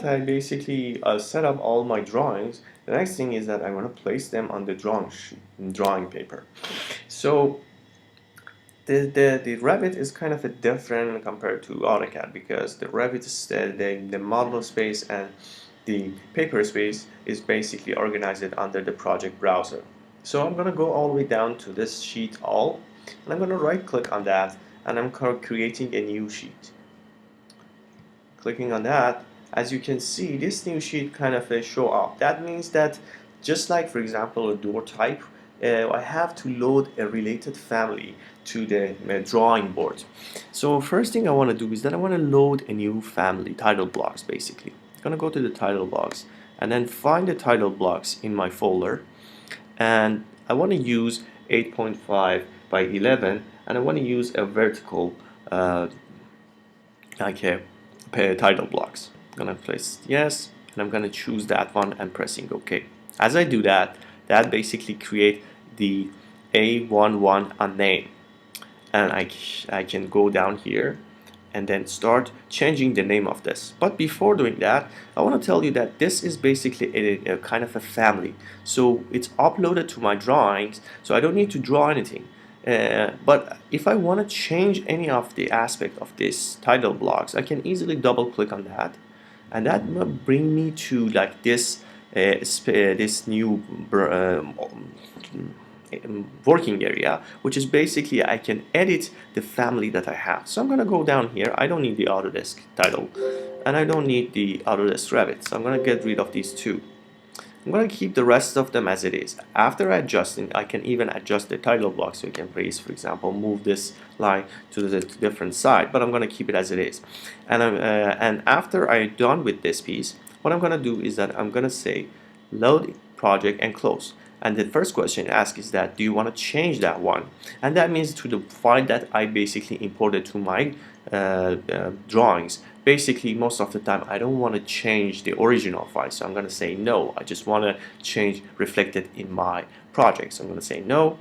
I basically set up all my drawings. The next thing is that I'm going to place them on the drawing paper. So the Revit is kind of a different compared to AutoCAD because the Revit is the model space and the paper space is basically organized under the project browser. So I'm going to go all the way down to this sheet all, and I'm going to right click on that, and I'm creating a new sheet. Clicking on that, as you can see, this new sheet kind of show up. That means that just like, for example, a door type, I have to load a related family to the drawing board. So first thing I want to do is that I want to load a new family, title blocks basically. I'm going to go to the title blocks and then find the title blocks in my folder, and I want to use 8.5 by 11, and I want to use a vertical like title blocks. I'm gonna place yes, and I'm gonna choose that one and pressing OK. As I do that, that basically create the A11 name, and I can go down here and then start changing the name of this. But before doing that, I want to tell you that this is basically a kind of a family. So it's uploaded to my drawings, so I don't need to draw anything. But if I want to change any of the aspect of this title blocks, I can easily double click on that, and that will bring me to like this this new working area, which is basically I can edit the family that I have. So I'm going to go down here. I don't need the Autodesk title, and I don't need the Autodesk Revit, so I'm going to get rid of these two. I'm going to keep the rest of them as it is. After adjusting, I can even adjust the title block, so you can place, for example, move this line to the different side, but I'm going to keep it as it is. And after I'm done with this piece, what I'm going to do is that I'm going to say load project and close. And the first question asked is that, do you want to change that one? And that means to the file that I basically imported to my drawings. Basically, most of the time, I don't want to change the original file, so I'm going to say no. I just want to change reflected in my project. So I'm going to say no,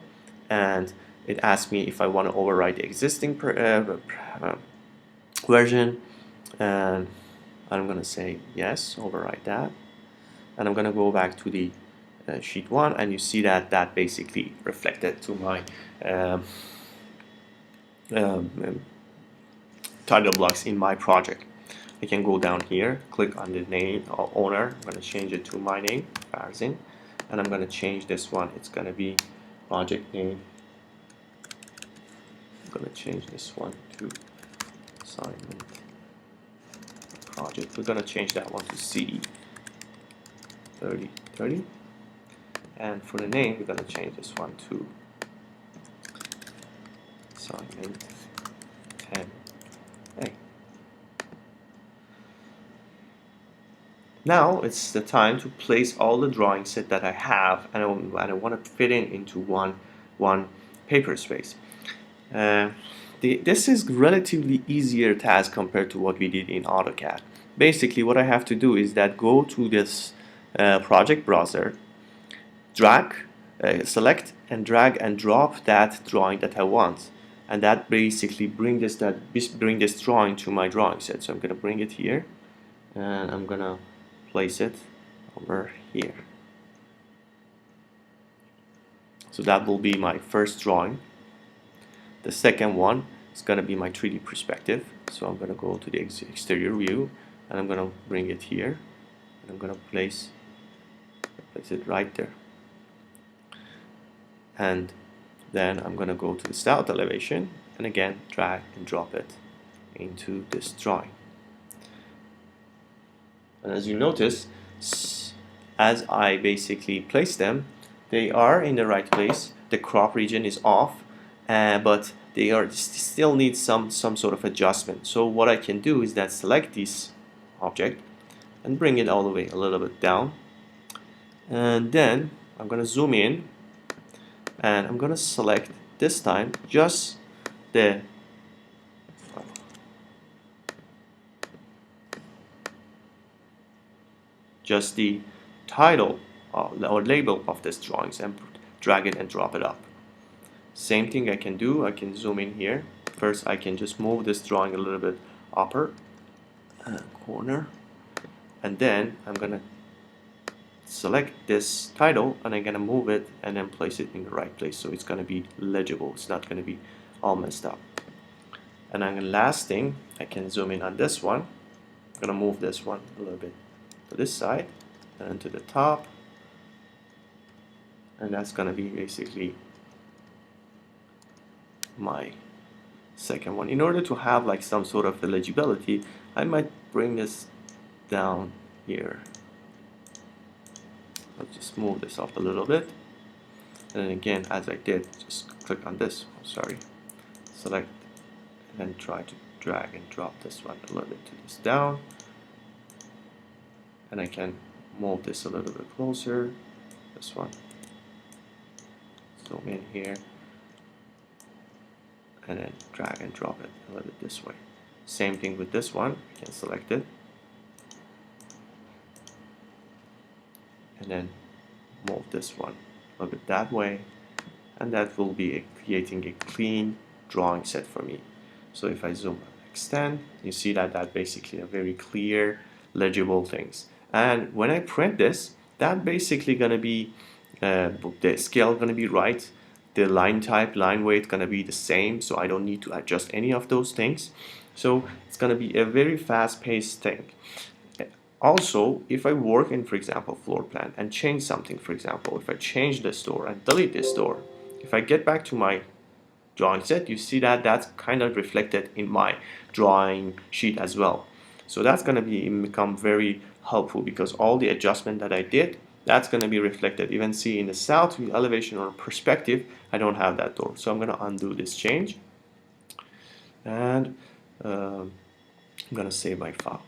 and it asks me if I want to override the existing version, and I'm going to say yes, override that, and I'm going to go back to the sheet 1, and you see that that basically reflected to my title blocks in my project. I can go down here, click on the name or owner. I'm going to change it to my name, Farzin, and I'm going to change this one. It's going to be project name. I'm going to change this one to assignment project. We're going to change that one to C 3030. And for the name, we're going to change this one to assignment 10A. Now it's the time to place all the drawing set that I have, and I want to fit into one paper space. This is relatively easier task compared to what we did in AutoCAD. Basically, what I have to do is that go to this project browser, select and drag and drop that drawing that I want, and that basically bring this drawing to my drawing set. So I'm going to bring it here, and I'm going to place it over here. So that will be my first drawing. The second one is going to be my 3D perspective. So I'm going to go to the exterior view, and I'm going to bring it here, and I'm going to place it right there. And then I'm going to go to the south elevation, and again drag and drop it into this drawing. And as you notice, as I basically place them, they are in the right place. The crop region is off, but they still need some sort of adjustment. So what I can do is that select this object and bring it all the way a little bit down, and then I'm going to zoom in, and I'm going to select this time just the title or label of this drawings and drag it and drop it up. Same thing I can do. I can zoom in here. First I can just move this drawing a little bit upper corner, and then I'm gonna select this title and I'm gonna move it and then place it in the right place so it's gonna be legible. It's not gonna be all messed up. And then last thing, I can zoom in on this one. I'm gonna move this one a little bit to this side and then to the top, and that's gonna be basically my second one. In order to have like some sort of legibility, I might bring this down here. I'll just move this up a little bit, and then again, as I did, just click on this, sorry, select, and then try to drag and drop this one a little bit to this down, and I can move this a little bit closer, this one, zoom in here, and then drag and drop it a little bit this way. Same thing with this one, I can select it, and then move this one a little bit that way, and that will be creating a clean drawing set for me. So if I zoom extend, you see that basically a very clear, legible things. And when I print this, that basically gonna be the scale gonna be right, the line type, line weight gonna be the same, so I don't need to adjust any of those things. So it's gonna be a very fast-paced thing. Also, if I work in, for example, floor plan and change something, for example, if I change this door and delete this door, if I get back to my drawing set, you see that that's kind of reflected in my drawing sheet as well. So that's going to become very helpful because all the adjustment that I did, that's going to be reflected. Even see in the south view elevation or perspective, I don't have that door. So I'm going to undo this change, and I'm going to save my file.